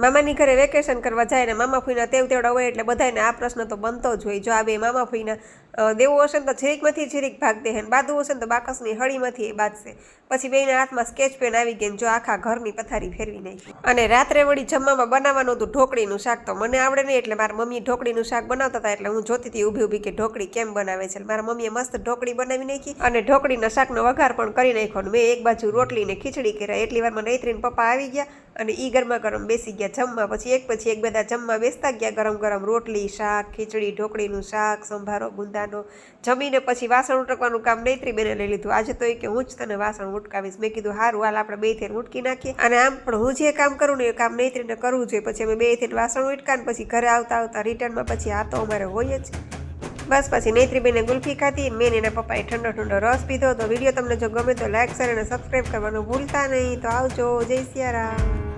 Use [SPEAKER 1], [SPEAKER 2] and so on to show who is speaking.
[SPEAKER 1] મામાની ઘરે વેકેશન કરવા જાય ને મામા ફૂઈના તેવડા હોય એટલે બધાને આ પ્રશ્ન તો બનતો જ હોય. જો આ બે મામા ફૂઈના દેવું હશે ને તો જીરીકમાંથી જીરીક ભાગ દે, બાંધવું હશે ને તો બાકસની હળીમાંથી એ બાંધશે. પછી બેના હાથમાં સ્કેચ પેન આવી ગઈ, જો આખા ઘરની પથારી ફેરવી નાખી. અને રાત્રે વળી જમવામાં બનાવવાનું હતું ઢોકળીનું શાક. તો મને આવડે નહીં એટલે મારા મમ્મી ઢોકળીનું શાક બનાવતા હતા એટલે હું જોતી હતી ઊભી ઊભી કે ઢોકળી કેમ બનાવે છે. મારા મમ્મીએ મસ્ત ઢોકળી બનાવી નાખી અને ઢોકળીના શાકનો વઘાર પણ કરી નાખ્યો. મેં એક બાજુ રોટલી ને ખીચડી કર્યા. એટલી વારમાં નૈત્રીન પપ્પા આવી ગયા અને એ ગરમા ગરમ બેસી ગયા જમવા. પછી એક બધા જમવા બેસતા ગયા. ગરમ ગરમ રોટલી, શાક, ખીચડી, ઢોકળીનું શાક, સંભારો, ગુંદાનો જમીને પછી વાસણ ઉટકવાનું કામ નૈત્રી બેને લઈ લીધું. આજે તો એ કે હું જ તને વાસણ ઉટકાવીશ. મેં કીધું હારું હાલ આપણે બે થઈને ઉટકી નાખીએ. અને આમ પણ હું જે કામ કરું ને એ કામ નૈત્રીને કરવું જોઈએ. પછી અમે બે થઈને વાસણ ઉટકા ને પછી ઘરે આવતા આવતા રિટર્નમાં પછી આ તો અમારે હોય જ. બસ પછી નૈત્રીબેને ગુલ્ફી ખાધી, મેં એના પપ્પાએ ઠંડો ઠંડો રસ પીધો. તો વિડીયો તમને જો ગમે તો લાઈક, શેર અને સબસ્ક્રાઈબ કરવાનું ભૂલતા નહીં. તો આવજો, જય સિયારામ.